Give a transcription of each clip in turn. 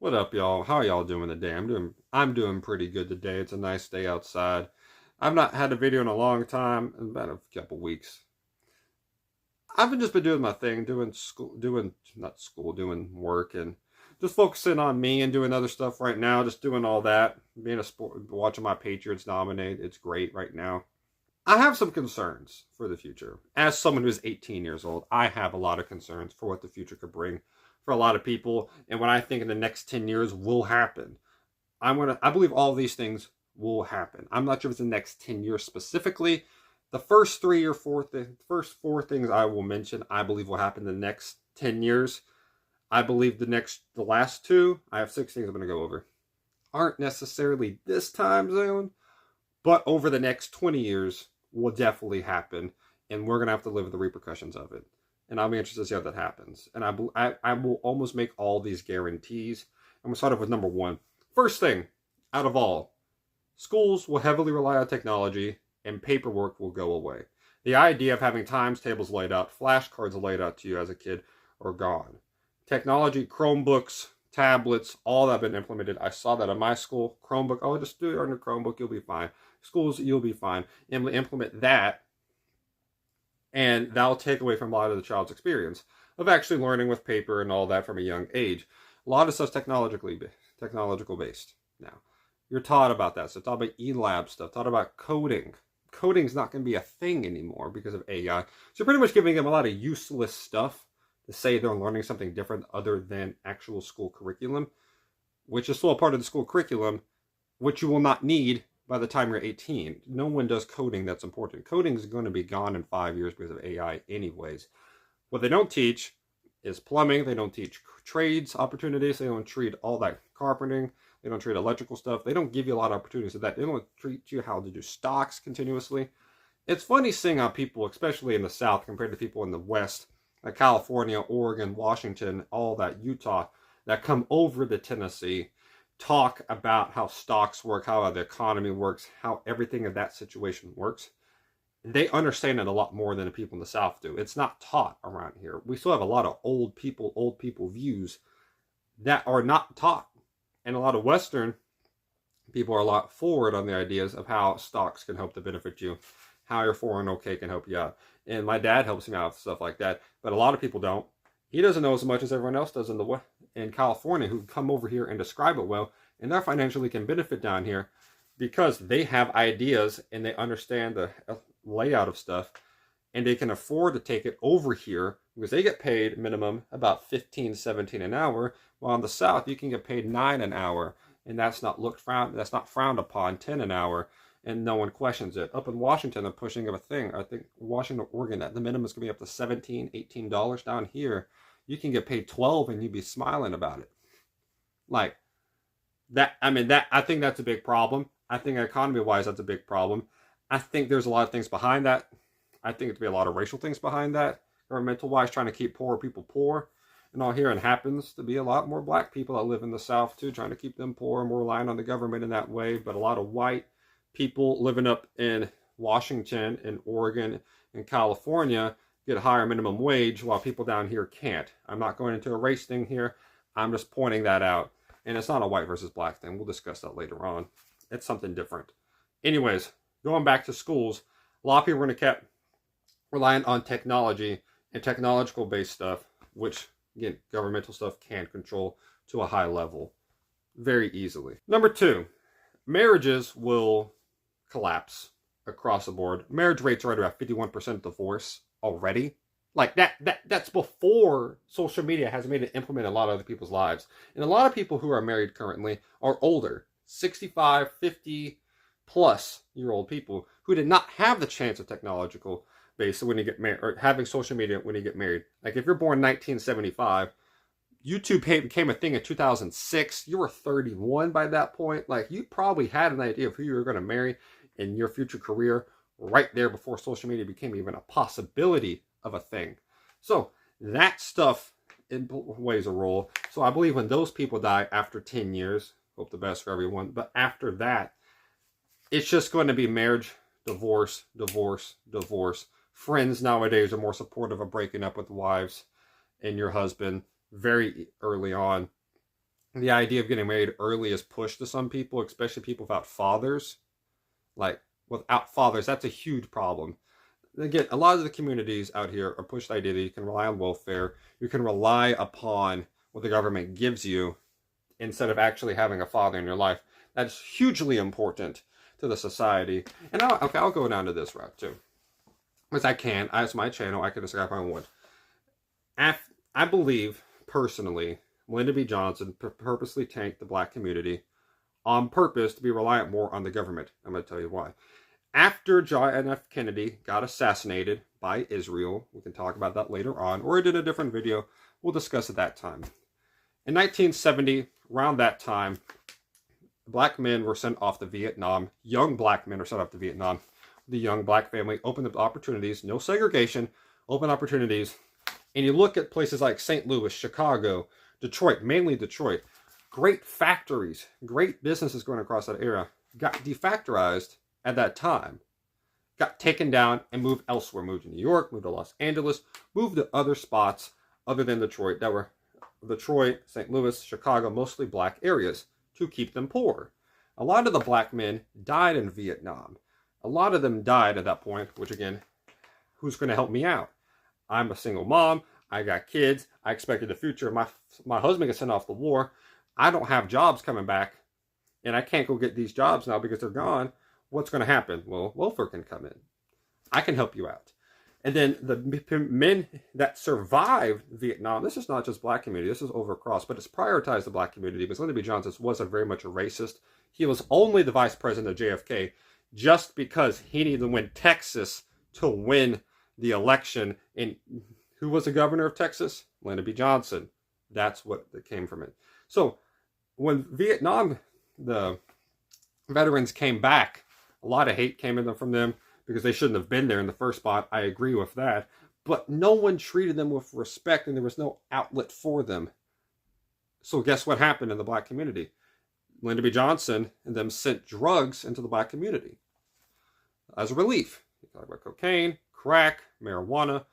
What up, y'all? How are y'all doing today? I'm doing pretty good today. It's a nice day outside. I've not had a video in a long time, in about a couple weeks. I've just been doing my thing, doing school, doing not school, doing work, and just focusing on me and doing other stuff right now. Just doing all that, being a sport, watching my Patriots dominate. It's great right now. I have some concerns for the future. As someone who's 18 years old, I have a lot of concerns for what the future could bring for a lot of people and what I think in the next 10 years will happen. I believe all of these things will happen. I'm not sure if it's the next 10 years specifically. The first first four things I will mention, I believe will happen in the next 10 years. I believe the last two, I have six things I'm going to go over, aren't necessarily this time zone, but over the next 20 years will definitely happen, and we're going to have to live with the repercussions of it. And I'll be interested to see how that happens. And I will almost make all these guarantees. I'm going to start off with number one. First thing out of all, schools will heavily rely on technology and paperwork will go away. The idea of having times tables laid out, flashcards laid out to you as a kid are gone. Technology, Chromebooks, tablets, all that have been implemented. I saw that in my school. Chromebook, oh, just do it on your Chromebook, you'll be fine. Schools, you'll be fine. Implement that, and that'll take away from a lot of the child's experience of actually learning with paper and all that from a young age. A lot of stuff's technological based now. You're taught about that stuff, taught about e-lab stuff, taught about coding. Coding's not going to be a thing anymore because of AI. So you're pretty much giving them a lot of useless stuff to say they're learning something different other than actual school curriculum, which is still a part of the school curriculum, which you will not need by the time you're 18. No one does coding that's important. Coding is going to be gone in 5 years because of AI anyways. What they don't teach is plumbing. They don't teach trades opportunities. They don't treat all that carpenting. They don't treat electrical stuff. They don't give you a lot of opportunities of that. They don't treat you how to do stocks continuously. It's funny seeing how people, especially in the South compared to people in the West, like California, Oregon, Washington, all that, Utah, that come over to Tennessee, talk about how stocks work, how the economy works, how everything in that situation works. They understand it a lot more than the people in the South do. It's not taught around here. We still have a lot of old people views that are not taught. And a lot of Western people are a lot forward on the ideas of how stocks can help to benefit you, how your 401k can help you out. And my dad helps me out with stuff like that. But a lot of people don't. He doesn't know as much as everyone else does in California who come over here and describe it well. And they financially can benefit down here because they have ideas and they understand the layout of stuff. And they can afford to take it over here because they get paid minimum about 15, 17 an hour. While in the South, you can get paid 9 an hour. And that's not frowned upon, 10 an hour. And no one questions it. Up in Washington, they're pushing a thing. I think Washington, Oregon, that the minimum is going to be up to $17, $18 down here. You can get paid 12 and you'd be smiling about it. Like that, I think that's a big problem. I think economy-wise, that's a big problem. I think there's a lot of things behind that. I think there'd be a lot of racial things behind that. Governmental-wise, trying to keep poor people poor. And all here, and happens to be a lot more black people that live in the South too, trying to keep them poor and more relying on the government in that way. But a lot of white people living up in Washington and Oregon and California get a higher minimum wage while people down here can't. I'm not going into a race thing here. I'm just pointing that out. And it's not a white versus black thing. We'll discuss that later on. It's something different. Anyways, going back to schools, a lot of people are going to keep relying on technology and technological based stuff, which again, governmental stuff can't control to a high level very easily. Number two, marriages will collapse across the board. Marriage rates are at about 51% divorce already. Like that's before social media has made it implement a lot of other people's lives. And a lot of people who are married currently are older, 65, 50 plus year old people who did not have the chance of technological base when you get married, or having social media when you get married. Like if you're born 1975, YouTube became a thing in 2006. You were 31 by that point. Like you probably had an idea of who you were going to marry in your future career right there before social media became even a possibility of a thing. So that stuff plays a role. So I believe when those people die after 10 years, hope the best for everyone, but after that, it's just going to be marriage, divorce, divorce, divorce. Friends nowadays are more supportive of breaking up with wives and your husband very early on. The idea of getting married early is pushed to some people, especially people without fathers. Like, without fathers, that's a huge problem. Again, a lot of the communities out here are pushed the idea that you can rely on welfare, you can rely upon what the government gives you instead of actually having a father in your life. That's hugely important to the society. And I'll go down to this route too. As I can, as my channel, I can describe how I want. I believe, personally, Lyndon B. Johnson purposely tanked the black community on purpose to be reliant more on the government. I'm going to tell you why. After John F. Kennedy got assassinated by Israel, we can talk about that later on, or I did a different video, we'll discuss at that time. In 1970, around that time, black men were sent off to Vietnam. Young black men were sent off to Vietnam. The young black family opened up opportunities, no segregation, open opportunities. And you look at places like St. Louis, Chicago, Detroit, mainly Detroit, great factories, great businesses going across that area, got defactorized at that time, got taken down and moved elsewhere, moved to New York, moved to Los Angeles, moved to other spots other than Detroit that were Detroit, St. Louis, Chicago, mostly black areas to keep them poor. A lot of the black men died in Vietnam. A lot of them died at that point, which again, who's going to help me out? I'm a single mom. I got kids. I expected the future. My husband gets sent off the war. I don't have jobs coming back, and I can't go get these jobs now because they're gone. What's going to happen? Well, welfare can come in. I can help you out. And then the men that survived Vietnam, this is not just black community, this is over across, but it's prioritized the black community because Lyndon B. Johnson wasn't very much a racist. He was only the vice president of JFK just because he needed to win Texas to win the election. And who was the governor of Texas? Lyndon B. Johnson. That's what came from it. So when Vietnam, the veterans came back, a lot of hate came in from them because they shouldn't have been there in the first spot. I agree with that. But no one treated them with respect, and there was no outlet for them. So guess what happened in the black community? Lyndon B. Johnson and them sent drugs into the black community as a relief. You talk about cocaine, crack, marijuana,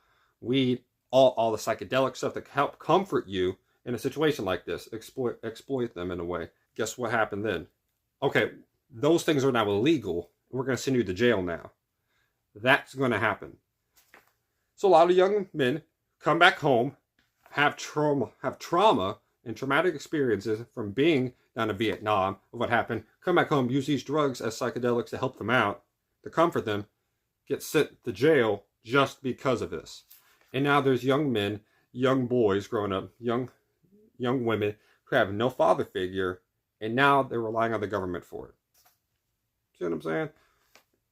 weed, all the psychedelic stuff that help comfort you in a situation like this. Exploit them in a way. Guess what happened then? Okay, those things are now illegal. We're going to send you to jail now. That's going to happen. So a lot of young men come back home, have trauma and traumatic experiences from being down in Vietnam of what happened, come back home, use these drugs as psychedelics to help them out, to comfort them, get sent to jail just because of this. And now there's young men, young boys growing up, young women who have no father figure, and now they're relying on the government for it. See what I'm saying?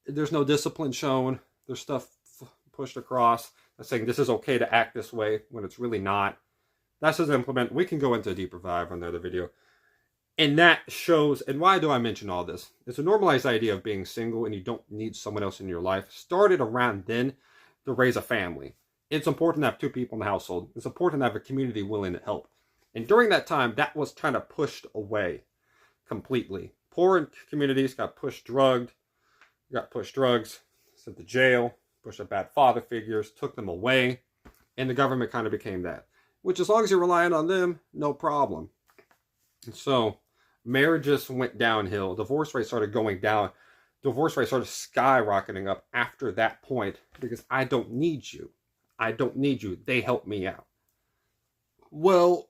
There's no discipline shown. There's stuff pushed across that's saying this is okay to act this way when it's really not. That's just implement. We can go into a deeper dive on the other video. And that shows, and why do I mention all this? It's a normalized idea of being single and you don't need someone else in your life. Started around then to raise a family. It's important to have two people in the household. It's important to have a community willing to help. And during that time, that was kind of pushed away completely. Poor communities got pushed drugs, sent to jail, pushed up bad father figures, took them away, and the government kind of became that. Which, as long as you're relying on them, no problem. And so, marriages went downhill. Divorce rates started going down. Divorce rates started skyrocketing up after that point because I don't need you. I don't need you. They help me out. Well,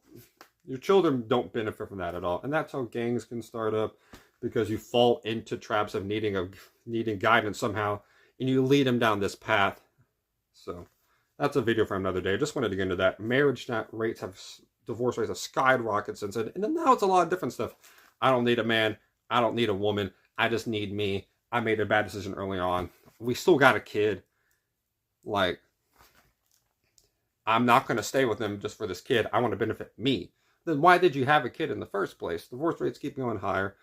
your children don't benefit from that at all. And that's how gangs can start up, because you fall into traps of needing guidance somehow, and you lead them down this path. So that's a video for another day. I just wanted to get into that. Divorce rates have skyrocketed since then. And then now it's a lot of different stuff. I don't need a man. I don't need a woman. I just need me. I made a bad decision early on. We still got a kid. Like, I'm not going to stay with them just for this kid. I want to benefit me. Then why did you have a kid in the first place? Divorce rates keep going higher.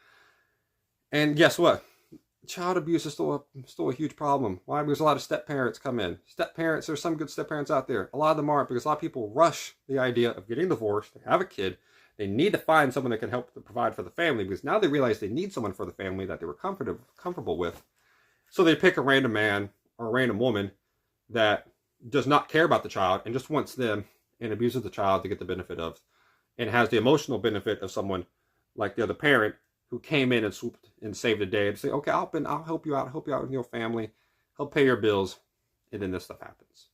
And guess what? Child abuse is still a huge problem. Why? Because a lot of step parents come in. Step parents, there's some good step parents out there. A lot of them aren't, because a lot of people rush the idea of getting divorced. They have a kid. They need to find someone that can help to provide for the family, because now they realize they need someone for the family that they were comfortable with. So they pick a random man or a random woman that does not care about the child and just wants them and abuses the child to get the benefit of. and has the emotional benefit of someone like the other parent who came in and swooped and saved the day and say, okay, I'll help you out with your family, help pay your bills, and then this stuff happens.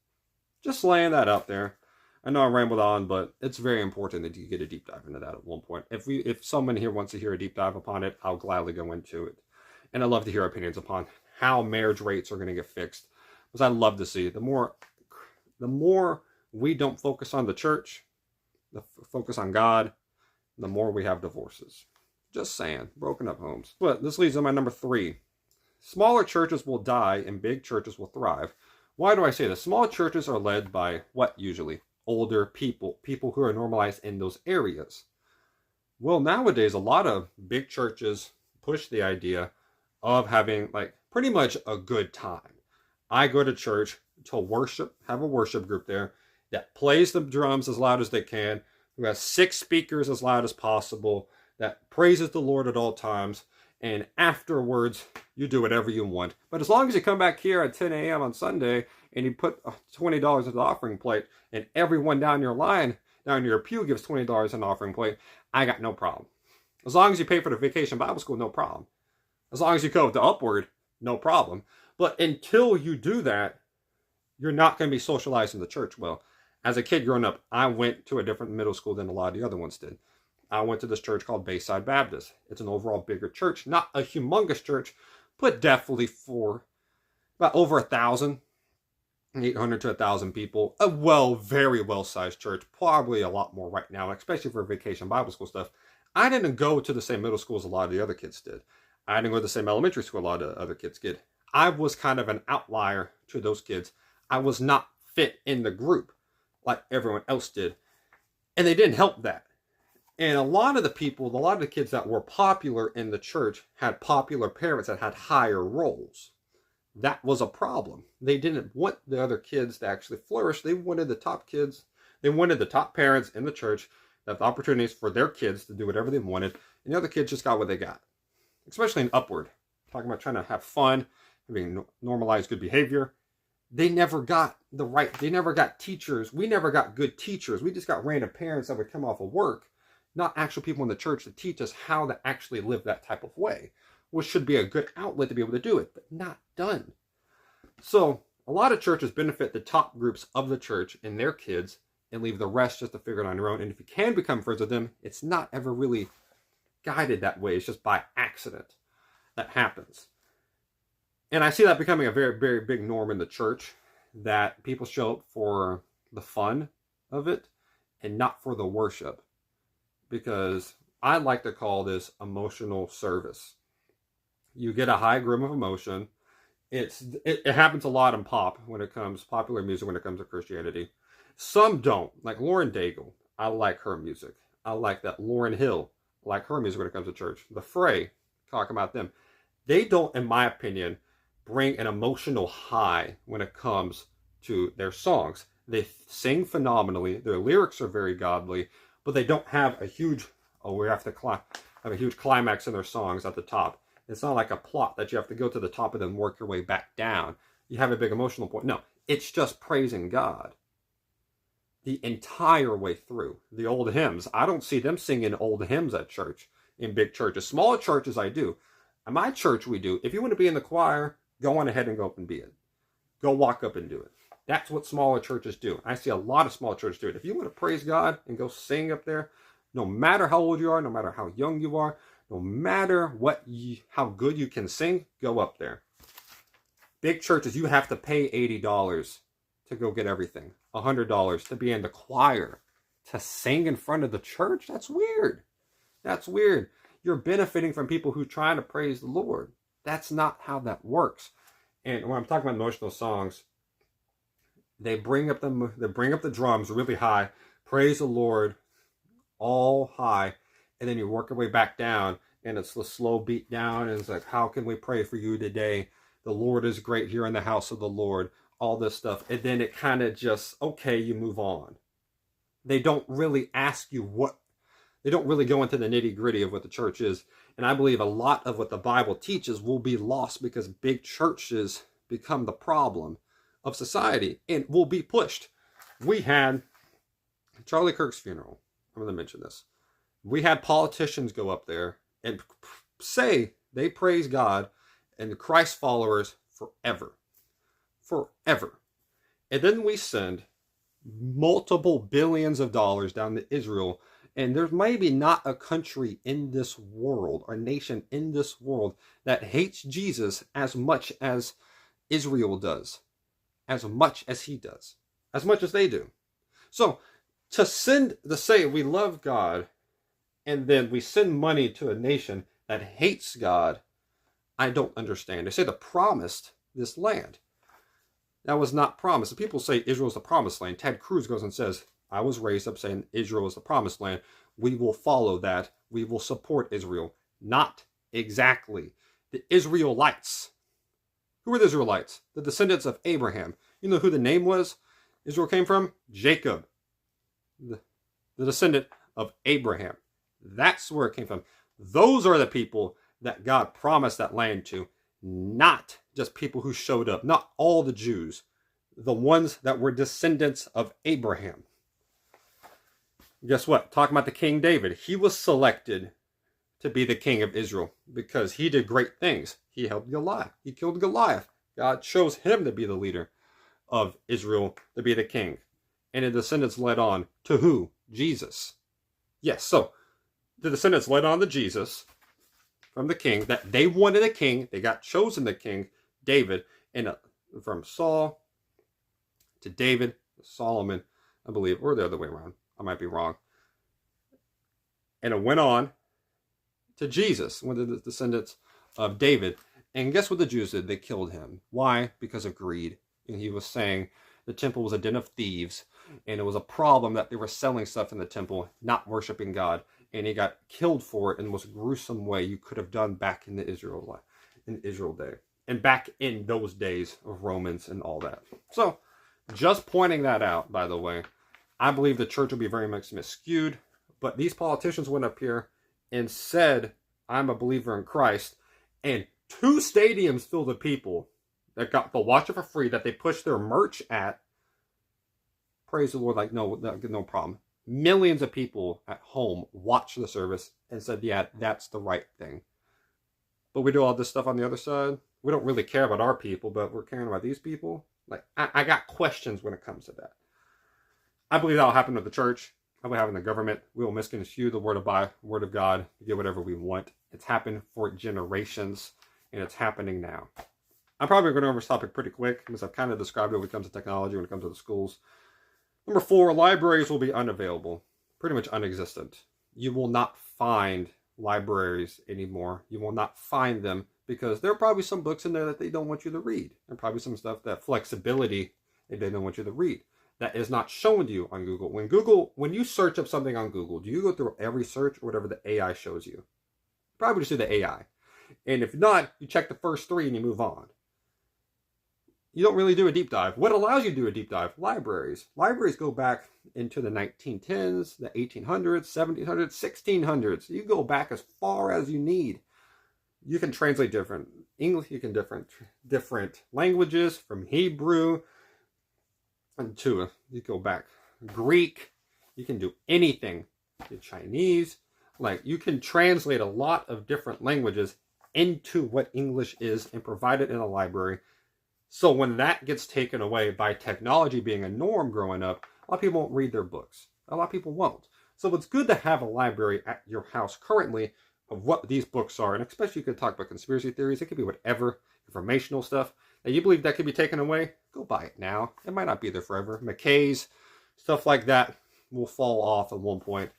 Just laying that out there. I know I rambled on, but it's very important that you get a deep dive into that at one point. If someone here wants to hear a deep dive upon it, I'll gladly go into it. And I love to hear opinions upon how marriage rates are going to get fixed, because I love to see the more we don't focus on the church, focus on God, the more we have divorces. Just saying, broken up homes. But this leads to my number 3. Smaller churches will die and big churches will thrive. Why do I say this? Small churches are led by what usually? Older people who are normalized in those areas. Well, nowadays, a lot of big churches push the idea of having like pretty much a good time. I go to church to worship, have a worship group there that plays the drums as loud as they can, who has 6 speakers as loud as possible, that praises the Lord at all times, and afterwards, you do whatever you want. But as long as you come back here at 10 a.m. on Sunday and you put $20 in the offering plate, and everyone down your line, down your pew gives $20 in the offering plate, I got no problem. As long as you pay for the Vacation Bible School, no problem. As long as you go with the Upward, no problem. But until you do that, you're not going to be socialized in the church well. As a kid growing up, I went to a different middle school than a lot of the other ones did. I went to this church called Bayside Baptist. It's an overall bigger church, not a humongous church, but definitely for about over 1,000, 800 to 1,000 people. A very well-sized church, probably a lot more right now, especially for Vacation Bible School stuff. I didn't go to the same middle school as a lot of the other kids did. I didn't go to the same elementary school a lot of other kids did. I was kind of an outlier to those kids. I was not fit in the group like everyone else did. And they didn't help that. And a lot of the kids that were popular in the church had popular parents that had higher roles. That was a problem. They didn't want the other kids to actually flourish. They wanted the top kids. They wanted the top parents in the church to have the opportunities for their kids to do whatever they wanted. And the other kids just got what they got. Especially in Upward. Talking about trying to have fun, having normalized good behavior. They never got they never got teachers. We never got good teachers. We just got random parents that would come off of work. Not actual people in the church to teach us how to actually live that type of way, which should be a good outlet to be able to do it, but not done. So a lot of churches benefit the top groups of the church and their kids and leave the rest just to figure it on your own. And if you can become friends with them, it's not ever really guided that way. It's just by accident that happens. And I see that becoming a very, very big norm in the church, that people show up for the fun of it and not for the worship. Because I like to call this emotional service. You get a high grim of emotion. It happens a lot in popular music when it comes to Christianity. Some don't, like Lauren Daigle. I like her music. I like that Lauryn Hill. I like her music when it comes to church. The Fray, talking about them. They don't, in my opinion, bring an emotional high when it comes to their songs. They sing phenomenally. Their lyrics are very godly. But they don't have a huge, have a huge climax in their songs at the top. It's not like a plot that you have to go to the top and then work your way back down. You have a big emotional point. No, it's just praising God the entire way through. The old hymns, I don't see them singing old hymns at church, in big churches. Smaller churches, I do. At my church, we do. If you want to be in the choir, go on ahead and go up and be it. Go walk up and do it. That's what smaller churches do. I see a lot of small churches do it. If you want to praise God and go sing up there, no matter how old you are, no matter how young you are, no matter how good you can sing, go up there. Big churches, you have to pay $80 to go get everything. $100 to be in the choir, to sing in front of the church. That's weird. That's weird. You're benefiting from people who try to praise the Lord. That's not how that works. And when I'm talking about emotional songs, they bring up the drums really high, praise the Lord, all high, and then you work your way back down, and it's the slow beat down, and it's like, how can we pray for you today? The Lord is great here in the house of the Lord, all this stuff. And then it kind of just, okay, you move on. They don't really ask you they don't really go into the nitty gritty of what the church is. And I believe a lot of what the Bible teaches will be lost because big churches become the problem of society and will be pushed. We had Charlie Kirk's funeral. I'm going to mention this. We had politicians go up there and say they praise God and the Christ followers forever. Forever. And then we send multiple billions of dollars down to Israel. And there's maybe not a country in this world, or nation in this world, that hates Jesus as much as Israel does. As much as he does. As much as they do. So, to say we love God, and then we send money to a nation that hates God, I don't understand. They say they promised this land. That was not promised. The people say Israel is the promised land. Ted Cruz goes and says, I was raised up saying Israel is the promised land. We will follow that. We will support Israel. Not exactly. The Israelites. Who were the Israelites? The descendants of Abraham. You know who the name was? Israel came from? Jacob. The descendant of Abraham. That's where it came from. Those are the people that God promised that land to. Not just people who showed up. Not all the Jews. The ones that were descendants of Abraham. Guess what? Talking about the King David. He was selected to be the king of Israel because he did great things. He helped Goliath. He killed Goliath. God chose him to be the leader of Israel, to be the king. And the descendants led on to who? Jesus. Yes, so the descendants led on to Jesus from the king, that they wanted a king. They got chosen the king, David, and from Saul to David, Solomon, I believe, or the other way around. I might be wrong. And it went on to Jesus, one of the descendants of David. And guess what the Jews did? They killed him. Why? Because of greed. And he was saying the temple was a den of thieves. And it was a problem that they were selling stuff in the temple, not worshiping God. And he got killed for it in the most gruesome way you could have done back in the Israel day. And back in those days of Romans and all that. So, just pointing that out, by the way, I believe the church will be very much misskewed. But these politicians went up here and said, I'm a believer in Christ. And 2 stadiums filled with people that got to watch it for free, that they pushed their merch at. Praise the Lord, like, no problem. Millions of people at home watched the service and said, yeah, that's the right thing. But we do all this stuff on the other side. We don't really care about our people, but we're caring about these people. Like, I got questions when it comes to that. I believe that'll happen with the church. I believe having the government. We will misconstrue the word of God to get whatever we want. It's happened for generations, and it's happening now. I'm probably going over this topic pretty quick, because I've kind of described it when it comes to technology, when it comes to the schools. Number 4, libraries will be unavailable. Pretty much non-existent. You will not find libraries anymore. You will not find them because there are probably some books in there that they don't want you to read. There are probably some stuff, that flexibility, that they don't want you to read. That is not shown to you on Google. When you search up something on Google, do you go through every search or whatever the AI shows you? Probably just do the AI. And if not, you check the first 3 and you move on. You don't really do a deep dive. What allows you to do a deep dive? Libraries. Libraries go back into the 1910s, the 1800s, 1700s, 1600s. You go back as far as you need. You can translate different English. You can different languages, from Hebrew to, you go back Greek. You can do anything. Chinese. Like, you can translate a lot of different languages into what English is and provide it in a library. So when that gets taken away by technology being a norm growing up, a lot of people won't read their books. A lot of people won't. So it's good to have a library at your house currently of what these books are. And especially you could talk about conspiracy theories. It could be whatever, informational stuff that you believe that could be taken away. Go buy it now. It might not be there forever. McKay's, stuff like that will fall off at one point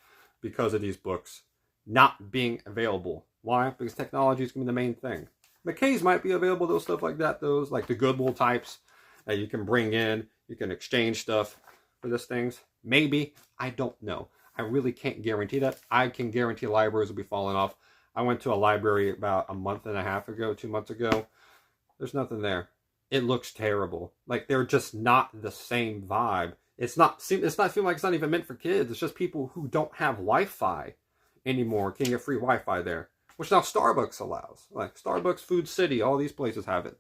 because of these books not being available. Why? Because technology is going to be the main thing. McKay's might be available, those stuff like that, those like the Goodwill types that you can bring in, you can exchange stuff for these things. Maybe, I don't know. I really can't guarantee that. I can guarantee libraries will be falling off. I went to a library about a month and a half ago, 2 months ago. There's nothing there. It looks terrible. Like, they're just not the same vibe. It's not feeling like it's not even meant for kids. It's just people who don't have Wi-Fi anymore can get free Wi-Fi there. Which now Starbucks allows. Like Starbucks, Food City, all these places have it.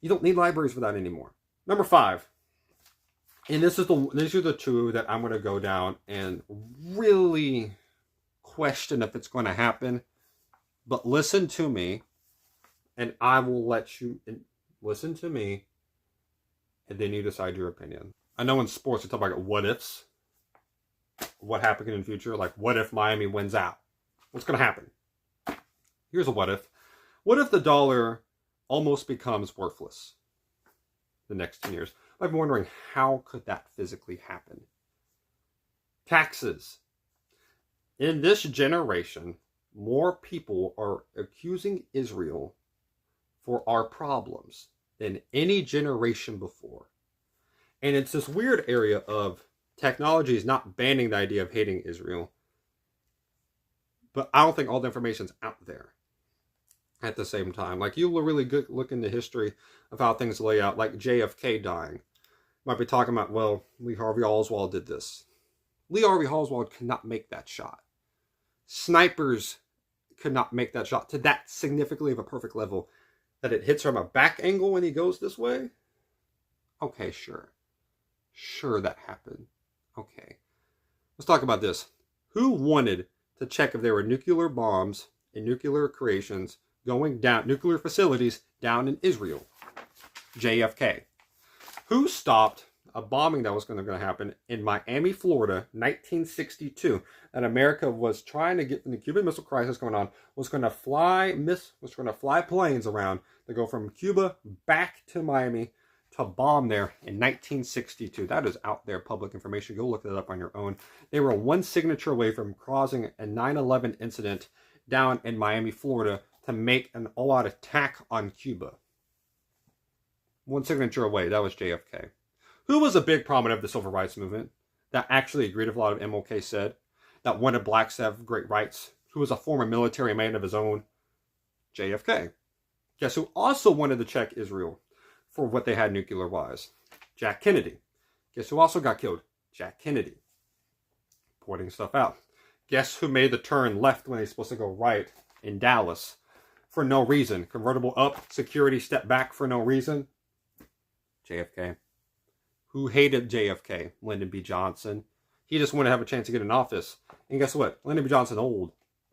You don't need libraries for that anymore. Number 5. And these are the two that I'm going to go down and really question if it's going to happen. But listen to me, and I will let you listen to me, and then you decide your opinion. I know in sports we talk about what ifs, what happened in the future. Like, what if Miami wins out? What's going to happen? Here's a what if. What if the dollar almost becomes worthless the next 10 years? I'm wondering, how could that physically happen? Taxes. In this generation, more people are accusing Israel for our problems than any generation before. And it's this weird area of technology is not banning the idea of hating Israel, but I don't think all the information's out there at the same time. Like, you will really good look into history of how things lay out, like JFK dying. Might be talking about, well, Lee Harvey Oswald did this. Lee Harvey Oswald could not make that shot. Snipers could not make that shot to that significantly of a perfect level that it hits from a back angle when he goes this way. Okay, sure. Sure, that happened. Okay. Let's talk about this. Who wanted to check if there were nuclear bombs and nuclear creations going down, nuclear facilities down in Israel? JFK. Who stopped a bombing that was going to happen in Miami, Florida, 1962, that America was trying to get, when the Cuban Missile Crisis going on, was going to fly planes around to go from Cuba back to Miami to bomb there in 1962. That is out there, public information. Go look that up on your own. They were one signature away from causing a 9/11 incident down in Miami, Florida, to make an all-out attack on Cuba. One signature away. That was JFK. Who was a big prominent of the civil rights movement that actually agreed with a lot of MLK said, that wanted blacks to have great rights, who was a former military man of his own? JFK. Guess who also wanted to check Israel for what they had nuclear-wise? Jack Kennedy. Guess who also got killed? Jack Kennedy. Pointing stuff out. Guess who made the turn left when he's supposed to go right in Dallas? For no reason. Convertible up, security step back for no reason. JFK. Who hated JFK? Lyndon B. Johnson. He just wanted to have a chance to get in office. And guess what? Lyndon B. Johnson old.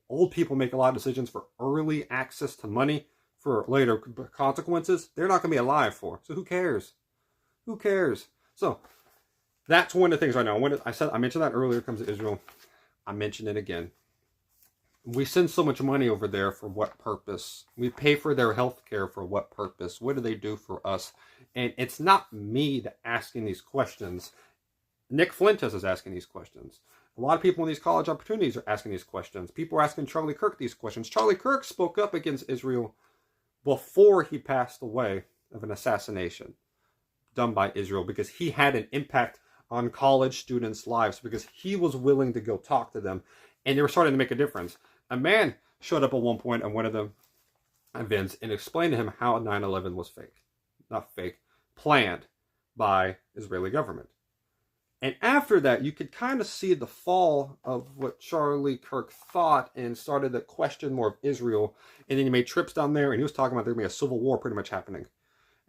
Old people make a lot of decisions for early access to money, for later consequences. They're not going to be alive for. So who cares? Who cares? So that's one of the things right now. I mentioned that earlier, comes to Israel. I mentioned it again. We send so much money over there for what purpose? We pay for their health care for what purpose? What do they do for us? And it's not me that asking these questions. Nick Flintus is asking these questions. A lot of people in these college opportunities are asking these questions. People are asking Charlie Kirk these questions. Charlie Kirk spoke up against Israel before he passed away of an assassination done by Israel, because he had an impact on college students' lives, because he was willing to go talk to them, and they were starting to make a difference. A man showed up at one point at one of the events and explained to him how 9/11 was fake. Not fake, planned by Israeli government. And after that, you could kind of see the fall of what Charlie Kirk thought, and started to question more of Israel. And then he made trips down there, and he was talking about there being a civil war pretty much happening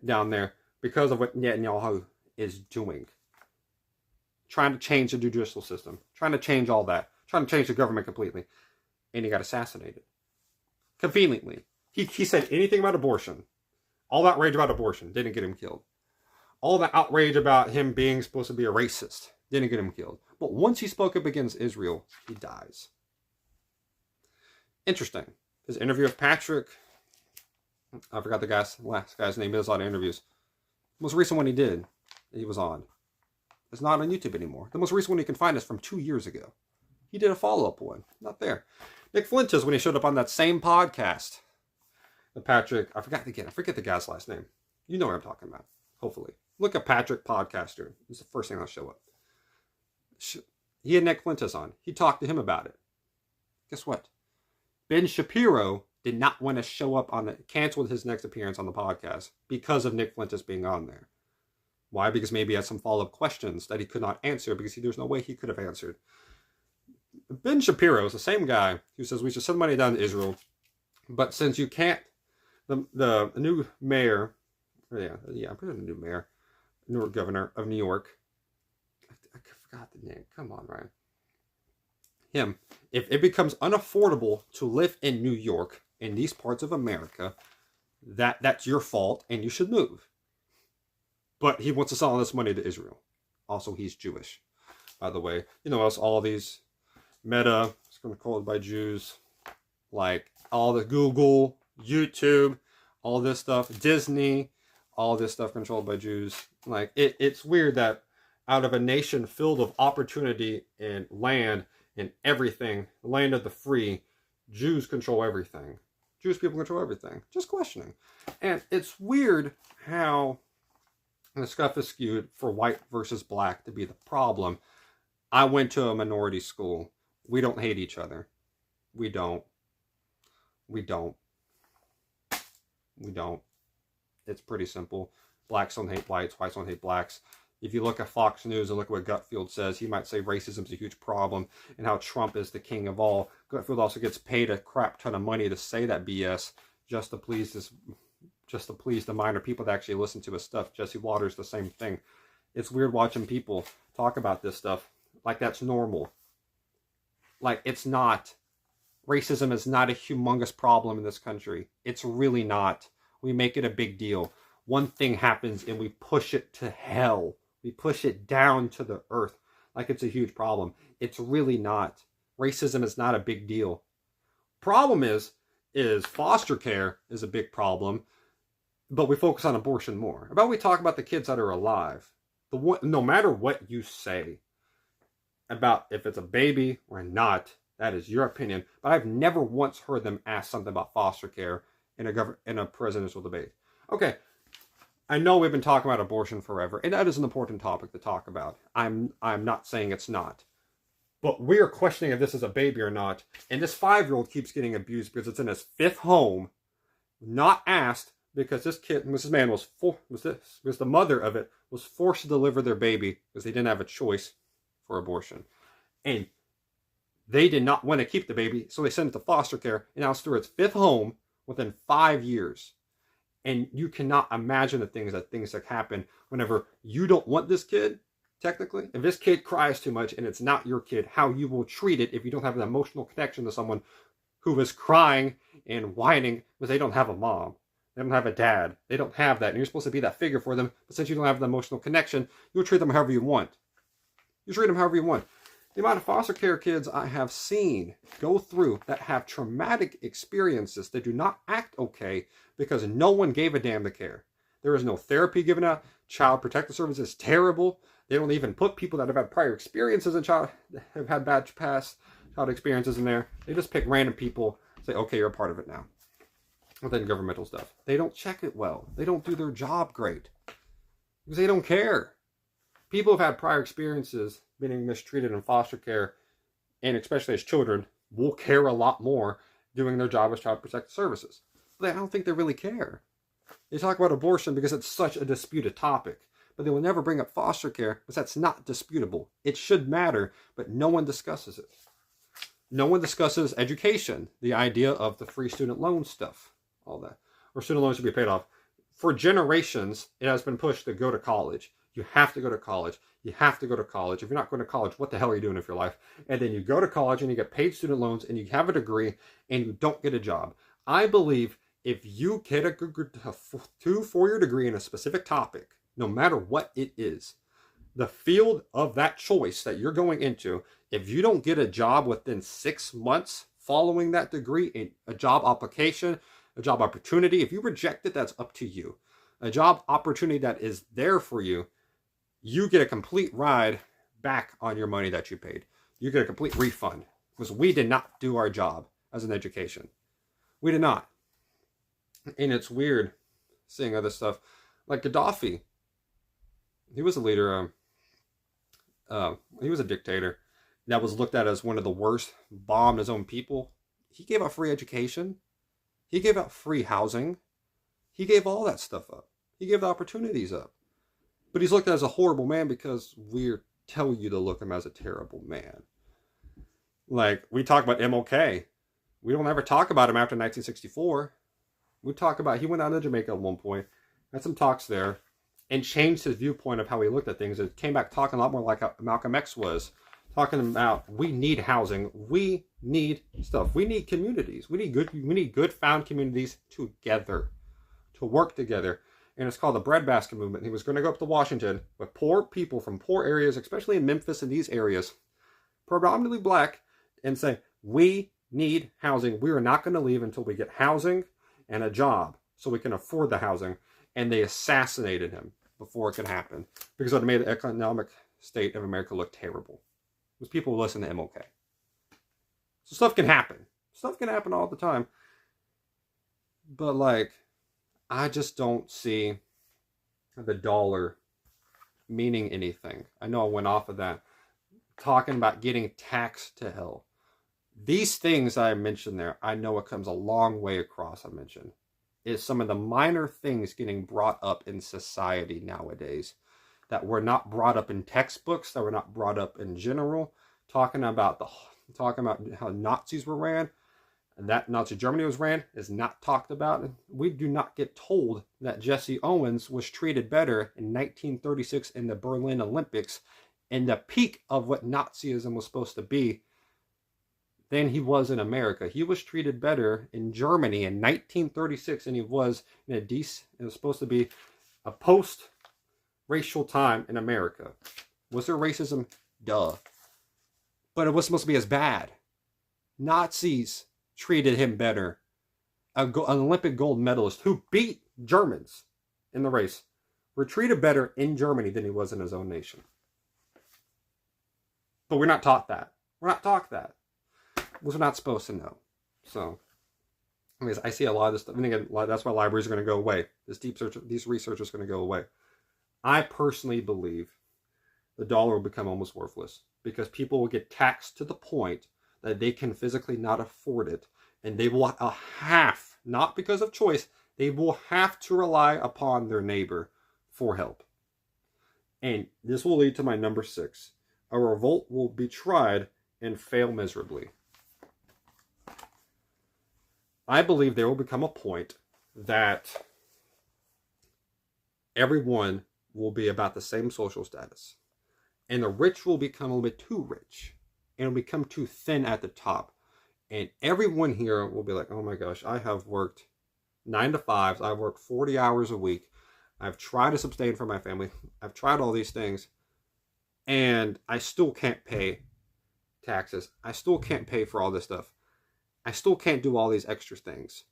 down there because of what Netanyahu is doing. Trying to change the judicial system. Trying to change all that. Trying to change the government completely. And he got assassinated. Conveniently. He said anything about abortion. All that rage about abortion didn't get him killed. All the outrage about him being supposed to be a racist didn't get him killed. But once he spoke up against Israel, he dies. Interesting. His interview with Patrick, I forgot the last guy's name. He does a lot of interviews. The most recent one he did, he was on. It's not on YouTube anymore. The most recent one you can find is from 2 years ago. He did a follow-up one. Not there. Nick Flintus, when he showed up on that same podcast. The Patrick, I forget the guy's last name. You know what I'm talking about. Hopefully. Look at Patrick Podcaster. It's the first thing that'll show up. He had Nick Flintus on. He talked to him about it. Guess what? Ben Shapiro did not want to show up canceled his next appearance on the podcast because of Nick Flintus being on there. Why? Because maybe he had some follow-up questions that he could not answer, because there's no way he could have answered. Ben Shapiro is the same guy who says we should send money down to Israel, but since you can't, the new mayor, I'm pretty sure the new mayor, new governor of New York, forgot the name. Come on, Ryan. Him. If it becomes unaffordable to live in New York, in these parts of America, that's your fault and you should move. But he wants to sell all this money to Israel. Also, he's Jewish, by the way. You know, else all these Meta, it's going to call it by Jews, like all the Google, YouTube, all this stuff, Disney, all this stuff controlled by Jews. Like, it's weird that out of a nation filled of opportunity and land and everything, the land of the free, Jews control everything. Jewish people control everything. Just questioning. And it's weird how the stuff is skewed for white versus black to be the problem. I went to a minority school. We don't hate each other. We don't. We don't. We don't. It's pretty simple. Blacks don't hate whites. Whites don't hate blacks. If you look at Fox News and look at what Gutfield says, he might say racism is a huge problem and how Trump is the king of all. Gutfield also gets paid a crap ton of money to say that BS just to please the minor people that actually listen to his stuff. Jesse Waters, the same thing. It's weird watching people talk about this stuff like that's normal. Like, it's not. Racism is not a humongous problem in this country. It's really not. We make it a big deal. One thing happens and we push it to hell. We push it down to the earth like it's a huge problem. It's really not. Racism is not a big deal. Problem is foster care is a big problem, but we focus on abortion more. About we talk about the kids that are alive. No matter what you say about if it's a baby or not, that is your opinion. But I've never once heard them ask something about foster care in a presidential debate. Okay, I know we've been talking about abortion forever, and that is an important topic to talk about. I'm not saying it's not. But we are questioning if this is a baby or not. And this 5-year-old keeps getting abused because it's in his 5th home, not asked, because this man was the mother of it, was forced to deliver their baby because they didn't have a choice for abortion. And they did not want to keep the baby, so they sent it to foster care, and now it's through its 5th home within 5 years. And you cannot imagine the things that happen whenever you don't want this kid, technically. If this kid cries too much and it's not your kid, how you will treat it if you don't have an emotional connection to someone who is crying and whining because they don't have a mom. They don't have a dad. They don't have that. And you're supposed to be that figure for them. But since you don't have the emotional connection, you'll treat them however you want. You treat them however you want. The amount of foster care kids I have seen go through that have traumatic experiences that do not act okay because no one gave a damn to care. There is no therapy given out. Child Protective Services is terrible. They don't even put people that have had prior experiences in have had bad past child experiences in there. They just pick random people, say, okay, you're a part of it now. Within governmental stuff. They don't check it well. They don't do their job great. Because they don't care. People have had prior experiences being mistreated in foster care, and especially as children, will care a lot more doing their job as Child Protective Services. But I don't think they really care. They talk about abortion because it's such a disputed topic. But they will never bring up foster care because that's not disputable. It should matter, but no one discusses it. No one discusses education, the idea of the free student loan stuff, all that. Or student loans should be paid off. For generations, it has been pushed to go to college. You have to go to college. You have to go to college. If you're not going to college, what the hell are you doing with your life? And then you go to college and you get paid student loans and you have a degree and you don't get a job. I believe if you get a 2-4-year degree in a specific topic, no matter what it is, the field of that choice that you're going into, if you don't get a job within 6 months following that degree, in a job application, a job opportunity, if you reject it, that's up to you. A job opportunity that is there for you, you get a complete ride back on your money that you paid. You get a complete refund because we did not do our job as an education. We did not. And it's weird seeing other stuff like Gaddafi. He was a leader. He was a dictator that was looked at as one of the worst, bombed his own people. He gave up free education. He gave up free housing. He gave all that stuff up. He gave the opportunities up. But he's looked at as a horrible man because we're telling you to look at him as a terrible man. Like, we talk about MLK. We don't ever talk about him after 1964. We talk about, he went out to Jamaica at one point, had some talks there, and changed his viewpoint of how he looked at things. It came back talking a lot more like Malcolm X was, talking about we need housing, we need stuff, we need communities, we need good found communities together, to work together. And it's called the breadbasket movement. He was going to go up to Washington with poor people from poor areas, especially in Memphis and these areas, predominantly black, and say, we need housing. We are not going to leave until we get housing and a job so we can afford the housing. And they assassinated him before it could happen because it made the economic state of America look terrible. Because people listen to MLK. So stuff can happen. Stuff can happen all the time. But like, I just don't see the dollar meaning anything. I know I went off of that. Talking about getting taxed to hell. These things I mentioned there, I know it comes a long way across, I mentioned. Is some of the minor things getting brought up in society nowadays that were not brought up in textbooks, that were not brought up in general. Talking about how Nazis were ran, and that Nazi Germany was ran is not talked about. We do not get told that Jesse Owens was treated better in 1936 in the Berlin Olympics, in the peak of what Nazism was supposed to be, than he was in America. He was treated better in Germany in 1936 than he was in it was supposed to be a post-racial time in America. Was there racism? Duh. But it was supposed to be as bad. Nazis treated him better. An Olympic gold medalist who beat Germans in the race were treated better in Germany than he was in his own nation. But we're not taught that. We're not taught that. We're not supposed to know. So, I see a lot of this stuff. And again, that's why libraries are going to go away. These research is going to go away. I personally believe the dollar will become almost worthless because people will get taxed to the point that they can physically not afford it. And they will have, not because of choice, they will have to rely upon their neighbor for help. And this will lead to my number 6. A revolt will be tried and fail miserably. I believe there will become a point that everyone will be about the same social status. And the rich will become a little bit too rich. And it'll become too thin at the top. And everyone here will be like, oh my gosh, I have worked 9 to 5s. I've worked 40 hours a week. I've tried to sustain for my family. I've tried all these things. And I still can't pay taxes. I still can't pay for all this stuff. I still can't do all these extra things.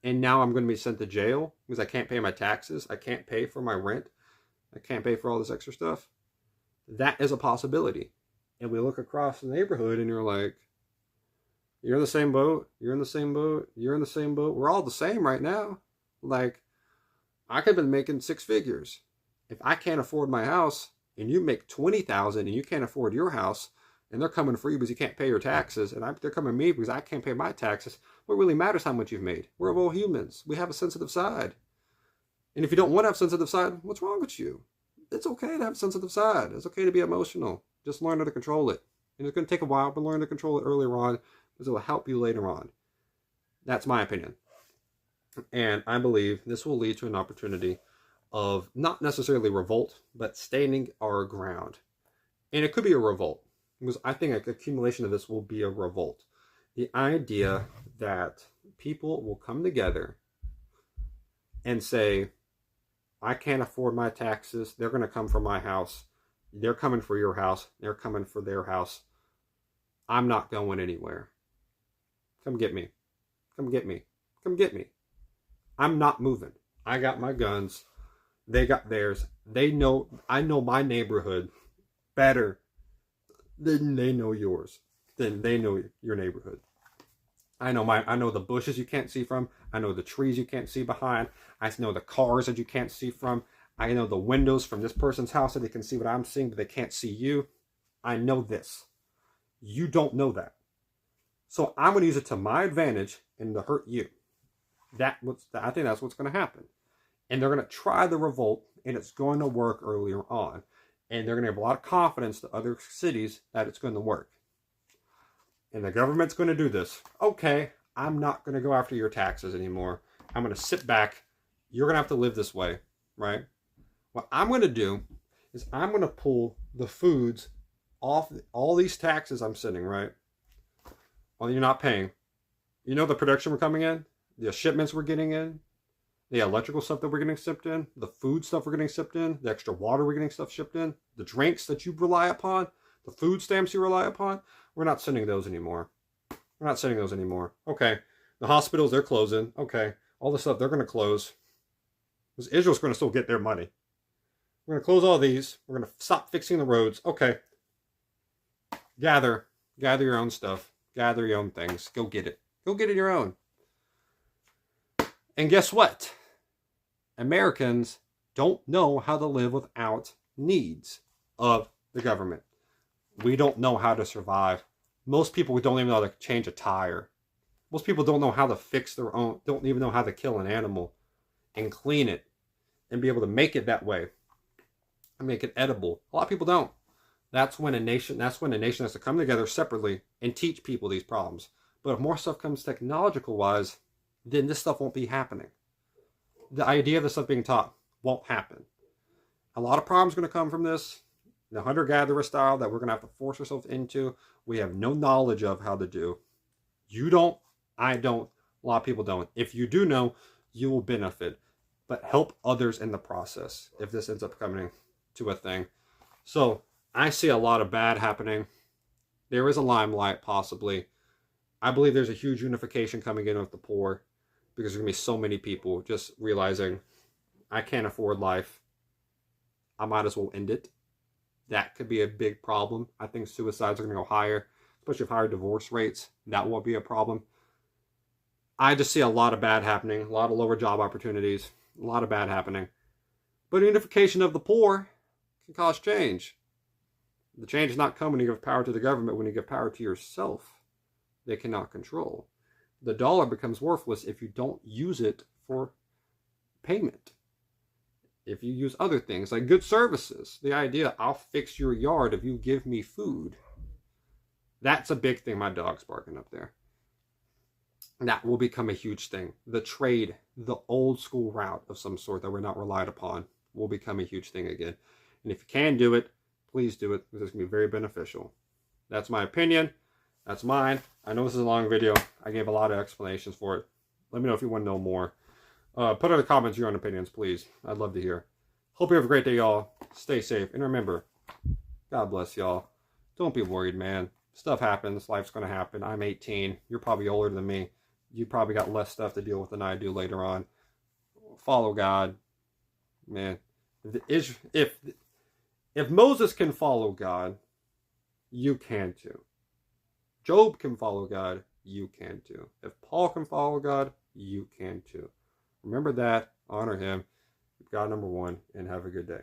And now I'm going to be sent to jail because I can't pay my taxes. I can't pay for my rent. I can't pay for all this extra stuff. That is a possibility. And we look across the neighborhood and you're like, you're in the same boat. You're in the same boat. You're in the same boat. We're all the same right now. Like, I could have been making 6 figures. If I can't afford my house and you make $20,000 and you can't afford your house, and they're coming for you because you can't pay your taxes, and they're coming to me because I can't pay my taxes, what really matters how much you've made? We're all humans. We have a sensitive side. And if you don't want to have a sensitive side, what's wrong with you? It's okay to have a sensitive side. It's okay to be emotional. Just learn how to control it. And it's going to take a while, but learn to control it earlier on because it will help you later on. That's my opinion. And I believe this will lead to an opportunity of not necessarily revolt, but standing our ground. And it could be a revolt. Because I think an accumulation of this will be a revolt. The idea that people will come together and say, I can't afford my taxes. They're going to come for my house. They're coming for your house. They're coming for their house. I'm not going anywhere. Come get me. Come get me. Come get me. I'm not moving. I got my guns. They got theirs. I know my neighborhood better than they know yours. Then they know your neighborhood. I know the bushes you can't see from. I know the trees you can't see behind. I know the cars that you can't see from. I know the windows from this person's house that they can see what I'm seeing, but they can't see you. I know this. You don't know that. So I'm going to use it to my advantage and to hurt you. I think that's what's going to happen. And they're going to try the revolt, and it's going to work earlier on. And they're going to have a lot of confidence to other cities that it's going to work. And the government's going to do this. Okay, I'm not going to go after your taxes anymore. I'm going to sit back you're going to have to live this way, right? What I'm going to do is I'm going to pull the foods off all these taxes I'm sending, right? Well, you're not paying. You know the production we're coming in, the shipments we're getting in, the electrical stuff that we're getting shipped in, the food stuff we're getting shipped in, the extra water we're getting stuff shipped in, the drinks that you rely upon, the food stamps you rely upon. We're not sending those anymore. We're not sending those anymore. Okay. The hospitals, they're closing. Okay. All the stuff, they're going to close. Because Israel's going to still get their money. We're going to close all these. We're going to stop fixing the roads. Okay. Gather your own stuff. Gather your own things. Go get it. Go get it your own. And guess what? Americans don't know how to live without needs of the government. We don't know how to survive. Most people don't even know how to change a tire. Most people don't know how to fix their own, don't even know how to kill an animal and clean it and be able to make it that way and make it edible. A lot of people don't. That's when a nation has to come together separately and teach people these problems. But if more stuff comes technological wise, then this stuff won't be happening. The idea of this stuff being taught won't happen. A lot of problems are going to come from this. The hunter-gatherer style that we're going to have to force ourselves into, we have no knowledge of how to do. You don't, I don't, a lot of people don't. If you do know, you will benefit. But help others in the process if this ends up coming to a thing. So, I see a lot of bad happening. There is a limelight, possibly. I believe there's a huge unification coming in with the poor because there's going to be so many people just realizing, I can't afford life. I might as well end it. That could be a big problem. I think suicides are going to go higher, especially with higher divorce rates. That won't be a problem. I just see a lot of bad happening, a lot of lower job opportunities, a lot of bad happening. But unification of the poor can cause change. The change is not coming when you give power to the government, when you give power to yourself. They cannot control. The dollar becomes worthless if you don't use it for payment. If you use other things like good services, the idea, I'll fix your yard if you give me food. That's a big thing. My dog's barking up there. That will become a huge thing. The trade, the old school route of some sort that we're not relied upon will become a huge thing again. And if you can do it, please do it, because it's going to be very beneficial. That's my opinion. That's mine. I know this is a long video. I gave a lot of explanations for it. Let me know if you want to know more. Put in the comments your own opinions, please. I'd love to hear. Hope you have a great day, y'all. Stay safe. And remember, God bless y'all. Don't be worried, man. Stuff happens. Life's going to happen. I'm 18. You're probably older than me. You probably got less stuff to deal with than I do later on. Follow God. Man. If Moses can follow God, you can too. Job can follow God, you can too. If Paul can follow God, you can too. Remember that, honor him, God number one, and have a good day.